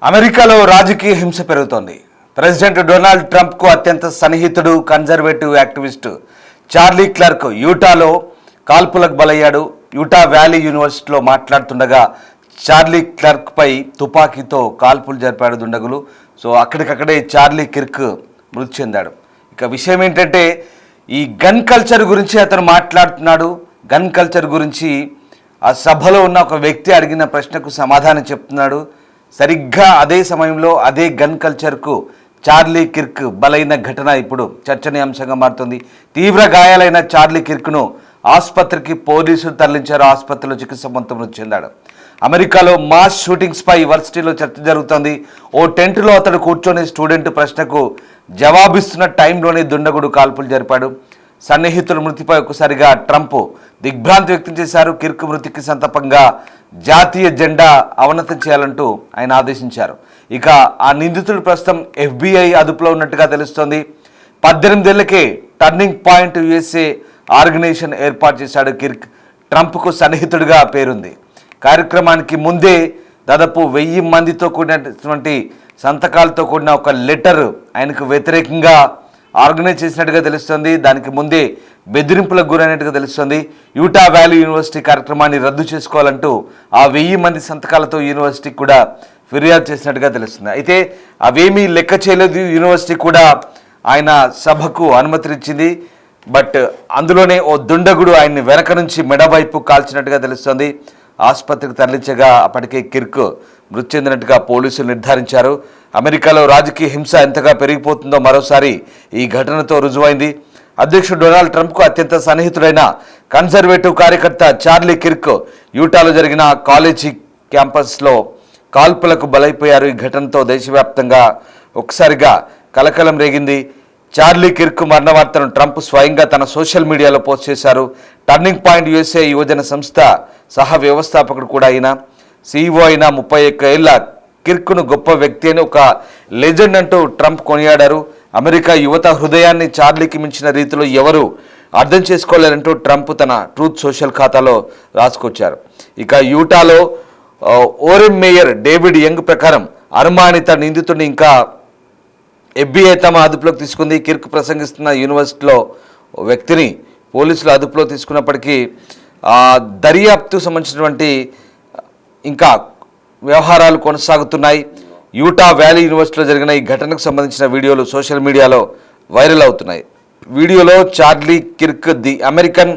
అమెరికాలో రాజకీయ హింస పెరుగుతోంది. ప్రెసిడెంట్ డొనాల్డ్ ట్రంప్కు అత్యంత సన్నిహితుడు కన్జర్వేటివ్ యాక్టివిస్టు చార్లీ క్లర్క్ యూటాలో కాల్పులకు బలయ్యాడు. యూటా వ్యాలీ యూనివర్సిటీలో మాట్లాడుతుండగా చార్లీ క్లర్క్పై తుపాకీతో కాల్పులు జరిపాడు దుండగులు. సో అక్కడికక్కడే చార్లీ క్లర్క్ మృతి చెందాడు. ఇక విషయం ఏంటంటే ఈ గన్ కల్చర్ గురించి అతను మాట్లాడుతున్నాడు. గన్ కల్చర్ గురించి ఆ సభలో ఉన్న ఒక వ్యక్తి అడిగిన ప్రశ్నకు సమాధానం చెప్తున్నాడు. సరిగ్గా అదే సమయంలో అదే గన్ కల్చర్కు చార్లీ కిర్క్ బలైన ఘటన ఇప్పుడు చర్చనీయాంశంగా మారుతుంది. తీవ్ర గాయాలైన చార్లీ కిర్క్ను ఆసుపత్రికి పోలీసులు తరలించారు. ఆసుపత్రిలో చికిత్స పొందుతూ మృతి చెందాడు. అమెరికాలో మాస్ షూటింగ్స్పై వర్సిటీలో చర్చ జరుగుతోంది. ఓ టెంట్లో అతడు కూర్చొని స్టూడెంట్ ప్రశ్నకు జవాబిస్తున్న టైంలోనే దుండగుడు కాల్పులు జరిపాడు. సన్నిహితుల మృతిపై ఒక్కసారిగా ట్రంప్ దిగ్భ్రాంతి వ్యక్తం చేశారు. కిర్క్ మృతికి సంతాపంగా జాతీయ జెండా అవనతం చేయాలంటూ ఆయన ఆదేశించారు. ఇక ఆ నిందితుడు ప్రస్తుతం FBI అదుపులో ఉన్నట్టుగా తెలుస్తోంది. 18 ఏళ్లకే టర్నింగ్ పాయింట్ USA ఆర్గనైజేషన్ ఏర్పాటు చేశాడు కిర్క్. ట్రంప్కు సన్నిహితుడిగా పేరుంది. కార్యక్రమానికి ముందే దాదాపు 1000 మందితో కూడినటువంటి సంతకాలతో కూడిన ఒక లెటర్ ఆయనకు వ్యతిరేకంగా ఆర్గనైజ్ చేసినట్టుగా తెలుస్తుంది. దానికి ముందే బెదిరింపులకు గురైనట్టుగా తెలుస్తుంది. యూటా వ్యాలీ యూనివర్సిటీ కార్యక్రమాన్ని రద్దు చేసుకోవాలంటూ ఆ 1000 మంది సంతకాలతో యూనివర్సిటీకి కూడా ఫిర్యాదు చేసినట్టుగా తెలుస్తుంది. అయితే అవేమీ లెక్క చేయలేదు. యూనివర్సిటీ కూడా ఆయన సభకు అనుమతినిచ్చింది. బట్ అందులోనే ఓ దుండగుడు ఆయన్ని వెనక నుంచి మెడవైపు కాల్చినట్టుగా తెలుస్తుంది. ఆసుపత్రికి తరలించగా అప్పటికే కిర్క్ మృతి చెందినట్టుగా పోలీసులు నిర్ధారించారు. అమెరికాలో రాజకీయ హింస ఎంతగా పెరిగిపోతుందో మరోసారి ఈ ఘటనతో రుజువైంది. అధ్యక్షుడు డొనాల్డ్ ట్రంప్కు అత్యంత సన్నిహితుడైన కన్జర్వేటివ్ కార్యకర్త చార్లీ కిర్క్ యూటాలో జరిగిన కాలేజీ క్యాంపస్లో కాల్పులకు బలైపోయారు. ఈ ఘటనతో దేశవ్యాప్తంగా ఒకసారిగా కలకలం రేగింది. చార్లీ కిర్క్ మరణ వార్తను ట్రంప్ స్వయంగా తన సోషల్ మీడియాలో పోస్ట్ చేశారు. టర్నింగ్ పాయింట్ USA యువజన సంస్థ సహ వ్యవస్థాపకుడు కూడా అయిన CEO అయిన 31 ఏళ్ల కిర్క్ను గొప్ప వ్యక్తి అని, ఒక లెజెండ్ అంటూ ట్రంప్ కొనియాడారు. అమెరికా యువత హృదయాన్ని చార్లీకి మించిన రీతిలో ఎవరు అర్థం చేసుకోలేరంటూ ట్రంప్ తన ట్రూత్ సోషల్ ఖాతాలో రాసుకొచ్చారు. ఇక యూటాలో ఓరెన్ మేయర్ డేవిడ్ యంగ్ ప్రకారం అనుమానిత నిందితుడిని ఇంకా FBI తమ అదుపులోకి తీసుకుంది. కిర్క్ ప్రసంగిస్తున్న యూనివర్సిటీలో వ్యక్తిని పోలీసులు అదుపులో తీసుకున్నప్పటికీ దర్యాప్తుకు సంబంధించినటువంటి ఇంకా వ్యవహారాలు కొనసాగుతున్నాయి. యూటా వ్యాలీ యూనివర్సిటీలో జరిగిన ఈ ఘటనకు సంబంధించిన వీడియోలు సోషల్ మీడియాలో వైరల్ అవుతున్నాయి. వీడియోలో Charlie Kirk the American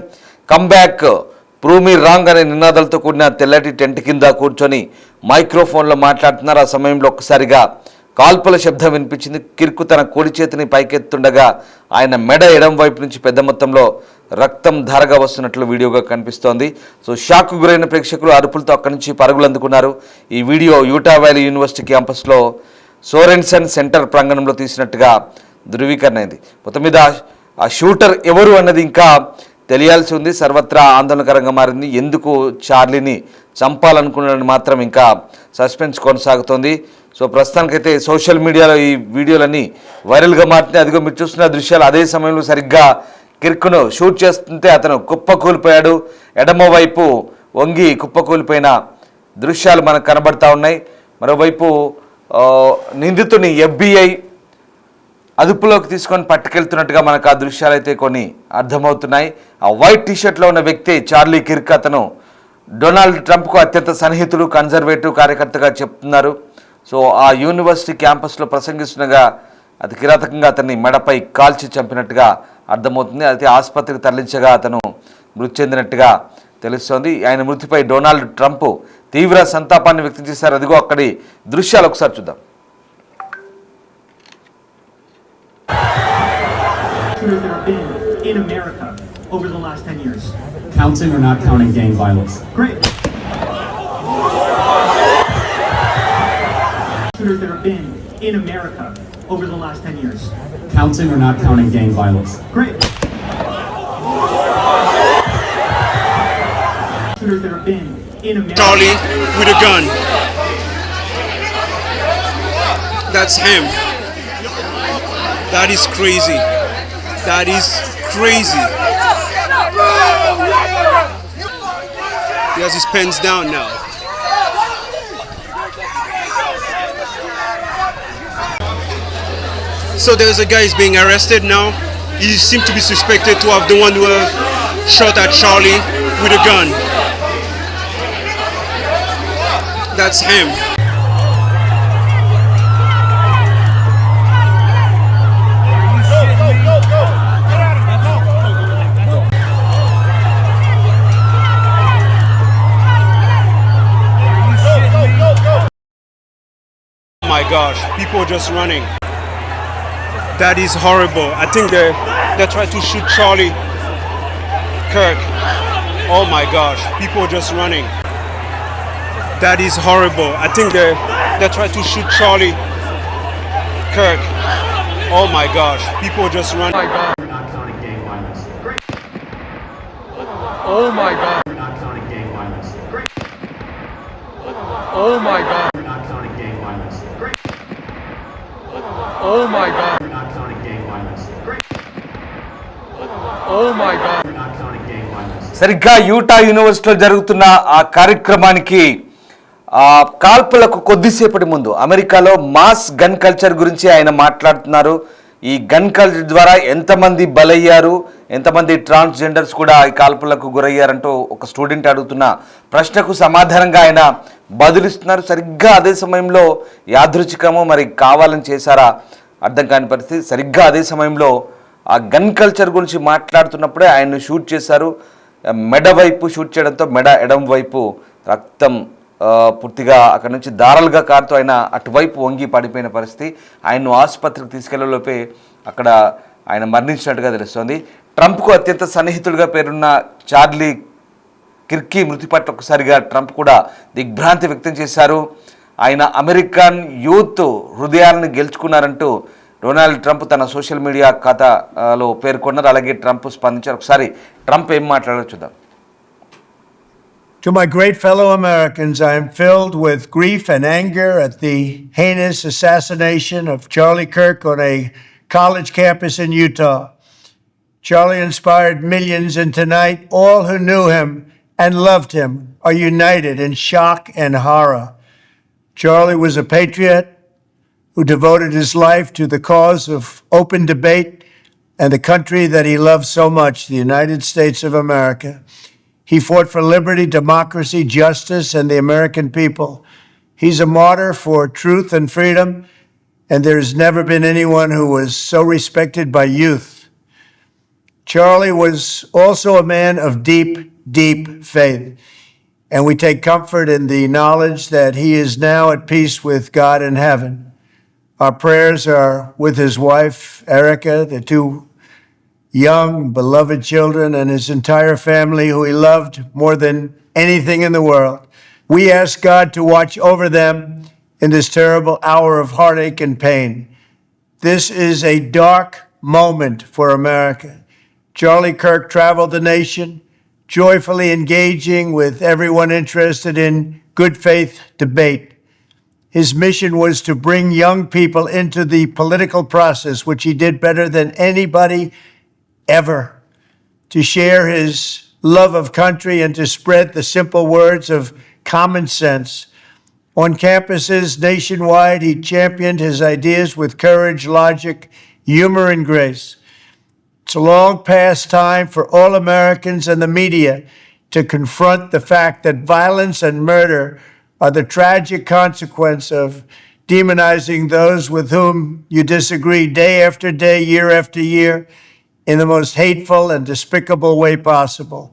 comeback prove me wrong అనే నినాదాలతో కూడిన తెల్లటి టెంట్ కింద కూర్చొని మైక్రోఫోన్లో మాట్లాడుతున్నారు. ఆ సమయంలో ఒక్కసారిగా కాల్పుల శబ్దం వినిపించింది. కిర్క్ తన కుడి చేతిని పైకెత్తుండగా ఆయన మెడ ఎడం వైపు నుంచి పెద్ద మొత్తంలో రక్తం ధారగా వస్తున్నట్లు వీడియోగా కనిపిస్తోంది. సో షాక్కు గురైన ప్రేక్షకులు అరుపులతో అక్కడి నుంచి పరుగులు అందుకున్నారు. ఈ వీడియో యూటా వ్యాలీ యూనివర్సిటీ క్యాంపస్లో సోరెన్సన్ సెంటర్ ప్రాంగణంలో తీసినట్టుగా ధృవీకరణ అయింది. మొత్తం మీద ఆ షూటర్ ఎవరు అన్నది ఇంకా తెలియాల్సి ఉంది. సర్వత్రా ఆందోళనకరంగా మారింది. ఎందుకు చార్లీని చంపాలనుకున్నాడని మాత్రం ఇంకా సస్పెన్స్ కొనసాగుతోంది. సో ప్రస్తుతానికైతే సోషల్ మీడియాలో ఈ వీడియోలన్నీ వైరల్గా మారుతున్నాయి. అదిగో మీరు చూస్తున్న దృశ్యాలు అదే సమయంలో సరిగ్గా కిర్క్ను షూట్ చేస్తుంటే అతను కుప్పకూలిపోయాడు. ఎడమవైపు వంగి కుప్పకూలిపోయిన దృశ్యాలు మనకు కనబడతా ఉన్నాయి. మరోవైపు నిందితుని FBI అదుపులోకి తీసుకొని పట్టుకెళ్తున్నట్టుగా మనకు ఆ దృశ్యాలు అయితే కొన్ని అర్థమవుతున్నాయి. ఆ వైట్ టీషర్ట్లో ఉన్న వ్యక్తి చార్లీ కిర్క్. అతను డొనాల్డ్ ట్రంప్కు అత్యంత సన్నిహితుడు, కన్జర్వేటివ్ కార్యకర్తగా చెప్తున్నారు. సో ఆ యూనివర్సిటీ క్యాంపస్లో ప్రసంగిస్తుండగా అతి కిరాతకంగా అతన్ని మెడపై కాల్చి చంపినట్టుగా అర్థమవుతుంది. అయితే ఆసుపత్రికి తరలించగా అతను మృతి చెందినట్టుగా తెలుస్తోంది. ఆయన మృతిపై డొనాల్డ్ ట్రంప్ తీవ్ర సంతాపాన్ని వ్యక్తం చేశారు. అదిగో అక్కడి దృశ్యాలు ఒకసారి చూద్దాం. In America over the last 10 years. Counting or not counting gang violence? Great. Shooters that have been in America over the last 10 years. Counting or not counting gang violence? Great. Shooters that have been in America. Charlie with a gun. That's him. That is crazy. That is crazy. He has his pens down now. So there's a guy is being arrested now. He seems to be suspected to have the one who shot at Charlie with a gun. That's him. Oh my gosh, people just running. That is horrible. I think they tried to shoot Charlie Kirk. Oh my gosh, people just running. That is horrible. I think they tried to shoot Charlie Kirk. Oh my gosh, people just running. We're not counting gang violence. Oh my God. We're not counting gang violence. Oh my God. We're not counting gang violence. Oh my God. We're not counting gang violence. Oh my God. We're not counting gang violence. సరిగ్గా Utah యూనివర్సిటీలో జరుగుతున్న ఆ కార్యక్రమానికి కాల్పులకు కొద్దిసేపటి ముందు అమెరికాలో mass gun culture గురించి ఆయన మాట్లాడుతున్నారు. ఈ గన్ కల్చర్ ద్వారా ఎంతమంది బలయ్యారు, ఎంతమంది ట్రాన్స్జెండర్స్ కూడా ఈ కాల్పులకు గురయ్యారంటూ ఒక స్టూడెంట్ అడుగుతున్న ప్రశ్నకు సమాధానంగా ఆయన బదులిస్తున్నారు. సరిగ్గా అదే సమయంలో యాదృచ్ఛికమో మరి కావాలని చేశారా అర్థం కాని పరిస్థితి. సరిగ్గా అదే సమయంలో ఆ గన్ కల్చర్ గురించి మాట్లాడుతున్నప్పుడే ఆయన్ని షూట్ చేశారు. మెడ వైపు షూట్ చేయడంతో మెడ ఎడం వైపు రక్తం పూర్తిగా అక్కడ నుంచి దారాలుగా కారుతూ ఆయన అటువైపు వంగి పడిపోయిన పరిస్థితి. ఆయన్ను ఆసుపత్రికి తీసుకెళ్లేలోపే అక్కడ ఆయన మరణించినట్టుగా తెలుస్తోంది. ట్రంప్కు అత్యంత సన్నిహితుడిగా పేరున్న చార్లీ కిర్కీ మృతి పట్ల ఒకసారిగా ట్రంప్ కూడా దిగ్భ్రాంతి వ్యక్తం చేశారు. ఆయన అమెరికన్ యూత్ హృదయాలను గెలుచుకున్నారంటూ డొనాల్డ్ ట్రంప్ తన సోషల్ మీడియా ఖాతాలో పేర్కొన్నారు. అలాగే ట్రంప్ స్పందించారు. ఒకసారి ట్రంప్ ఏం మాట్లాడారో చూద్దాం. To my great fellow Americans, I am filled with grief and anger at the heinous assassination of Charlie Kirk on a college campus in Utah. Charlie inspired millions, and tonight all who knew him and loved him are united in shock and horror. Charlie was a patriot who devoted his life to the cause of open debate and the country that he loved so much, the United States of America. He fought for liberty, democracy, justice, and the American people. He's a martyr for truth and freedom, and there has never been anyone who was so respected by youth. Charlie was also a man of deep, deep faith, and we take comfort in the knowledge that he is now at peace with God in heaven. Our prayers are with his wife, Erica, the two young, beloved children, and his entire family, who he loved more than anything in the world. We ask God to watch over them in this terrible hour of heartache and pain. This is a dark moment for America. Charlie Kirk traveled the nation, joyfully engaging with everyone interested in good faith debate. His mission was to bring young people into the political process, which he did better than anybody ever, to share his love of country and to spread the simple words of common sense. On campuses nationwide, he championed his ideas with courage, logic, humor, and grace. It's a long past time for all Americans and the media to confront the fact that violence and murder are the tragic consequence of demonizing those with whom you disagree day after day, year after year, in the most hateful and despicable way possible.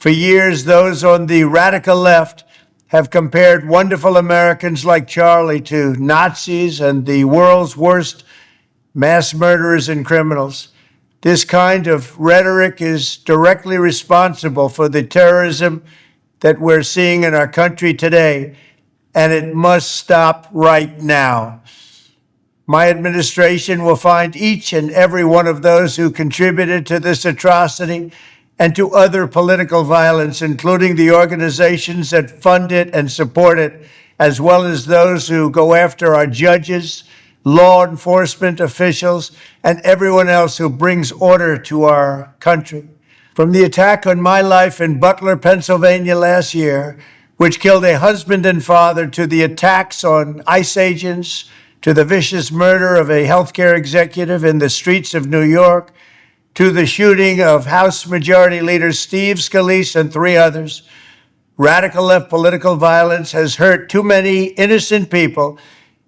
For years, those on the radical left have compared wonderful Americans like Charlie to Nazis and the world's worst mass murderers and criminals. This kind of rhetoric is directly responsible for the terrorism that we're seeing in our country today, and it must stop right now. My administration will find each and every one of those who contributed to this atrocity and to other political violence, including the organizations that fund it and support it, as well as those who go after our judges, law enforcement officials, and everyone else who brings order to our country. From the attack on my life in Butler, Pennsylvania last year, which killed a husband and father, to the attacks on ICE agents, to the vicious murder of a healthcare executive in the streets of New York, to the shooting of House Majority Leader Steve Scalise and 3 others, radical left political violence has hurt too many innocent people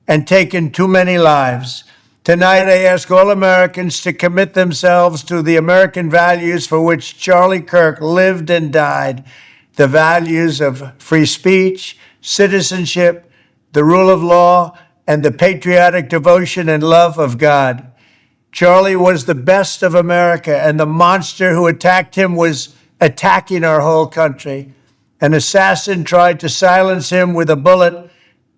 and taken too many lives. Tonight, I ask all Americans to commit themselves to the American values for which Charlie Kirk lived and died, the values of free speech, citizenship, the rule of law, and the patriotic devotion and love of God. Charlie was the best of America, and the monster who attacked him was attacking our whole country. An assassin tried to silence him with a bullet,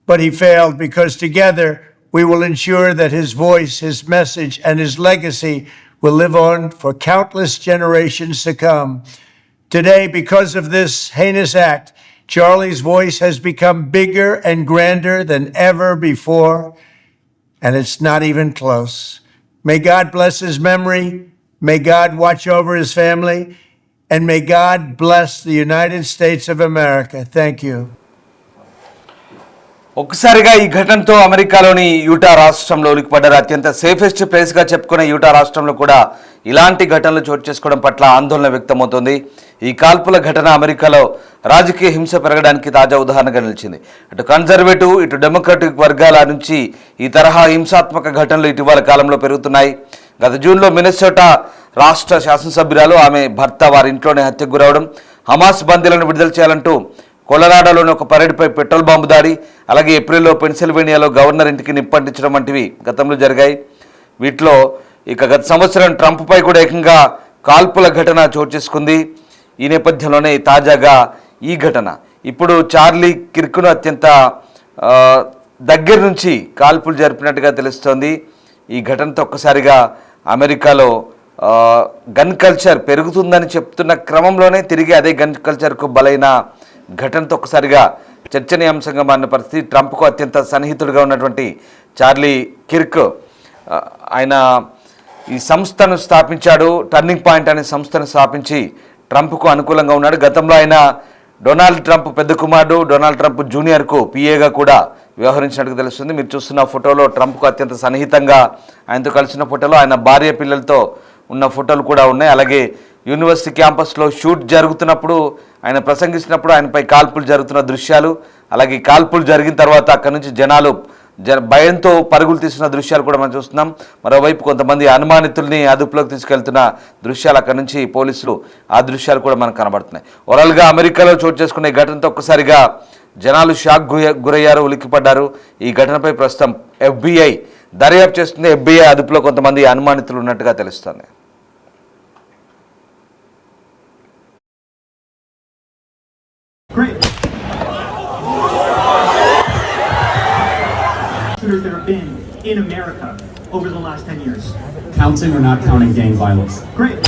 but he failed because together we will ensure that his voice, his message, and his legacy will live on for countless generations to come. Today, because of this heinous act, Charlie's voice has become bigger and grander than ever before, and it's not even close. May God bless his memory, may God watch over his family, and may God bless the United States of America. Thank you. ఒక్కసారిగా ఈ ఘటనతో అమెరికాలోని Utah రాష్ట్రంలో ఉలిక్కిపడ్డారు. అత్యంత safest ప్లేస్గా చెప్పుకునే Utah రాష్ట్రంలో కూడా ఇలాంటి ఘటనలు చోటు చేసుకోవడం పట్ల ఆందోళన వ్యక్తమవుతోంది. ఈ కాల్పుల ఘటన అమెరికాలో రాజకీయ హింస పెరగడానికి తాజా ఉదాహరణగా నిలిచింది. ఇటు కన్జర్వేటివ్ ఇటు డెమోక్రటిక్ వర్గాల నుంచి ఈ తరహా హింసాత్మక ఘటనలు ఇటీవల కాలంలో పెరుగుతున్నాయి. గత జూన్లో మినెసోటా రాష్ట్ర శాసనసభ్యురాలు ఆమె భర్త వారి ఇంట్లోనే హత్యకు గురవడం, హమాస్ బందీలను విడుదల చేయాలంటూ కొలరాడోలోని ఒక పరేడ్పై పెట్రోల్ బాంబు దాడి, అలాగే ఏప్రిల్లో పెన్సిల్వేనియాలో గవర్నర్ ఇంటికి నిప్పంటించడం వంటివి గతంలో జరిగాయి. వీటిలో ఇక గత సంవత్సరం ట్రంప్పై కూడా ఏకంగా కాల్పుల ఘటన చోటు చేసుకుంది. ఈ నేపథ్యంలోనే తాజాగా ఈ ఘటన ఇప్పుడు చార్లీ కిర్క్ను అత్యంత దగ్గర నుంచి కాల్పులు జరిపినట్టుగా తెలుస్తోంది. ఈ ఘటనతో ఒక్కసారిగా అమెరికాలో గన్ కల్చర్ పెరుగుతుందని చెప్తున్న క్రమంలోనే తిరిగి అదే గన్ కల్చర్కు బలైన ఘటనతో ఒక్కసారిగా చర్చనీయాంశంగా మారిన పరిస్థితి. ట్రంప్కు అత్యంత సన్నిహితుడిగా ఉన్నటువంటి చార్లీ కిర్క్ ఆయన ఈ సంస్థను స్థాపించాడు. టర్నింగ్ పాయింట్ అనే సంస్థను స్థాపించి ట్రంప్కు అనుకూలంగా ఉన్నాడు. గతంలో ఆయన డొనాల్డ్ ట్రంప్ పెద్ద కుమారుడు డొనాల్డ్ ట్రంప్ జూనియర్కు పిఏగా కూడా వ్యవహరించినట్టుగా తెలుస్తుంది. మీరు చూస్తున్న ఫోటోలో ట్రంప్కు అత్యంత సన్నిహితంగా ఆయనతో కలిసిన ఫోటోలో ఆయన భార్య పిల్లలతో ఉన్న ఫోటోలు కూడా ఉన్నాయి. అలాగే యూనివర్సిటీ క్యాంపస్లో షూట్ జరుగుతున్నప్పుడు ఆయన ప్రసంగిస్తున్నప్పుడు ఆయనపై కాల్పులు జరుగుతున్న దృశ్యాలు, అలాగే కాల్పులు జరిగిన తర్వాత అక్కడి నుంచి జనాలు భయంతో పరుగులు తీస్తున్న దృశ్యాలు కూడా మనం చూస్తున్నాం. మరోవైపు కొంతమంది అనుమానితుల్ని అదుపులోకి తీసుకెళ్తున్న దృశ్యాలు అక్కడి నుంచి పోలీసులు ఆ దృశ్యాలు కూడా మనకు కనబడుతున్నాయి. ఓవరాల్గా అమెరికాలో చోటు చేసుకునే ఘటనతో ఒక్కసారిగా జనాలు షాక్ గురయ్యారు, ఉలిక్కిపడ్డారు. ఈ ఘటనపై ప్రస్తుతం FBI దర్యాప్తు చేస్తుంది. FBI అదుపులో కొంతమంది అనుమానితులు ఉన్నట్టుగా తెలుస్తుంది. Great. Shooters that have been in America over the last 10 years. Counting or not counting gang violence? Great.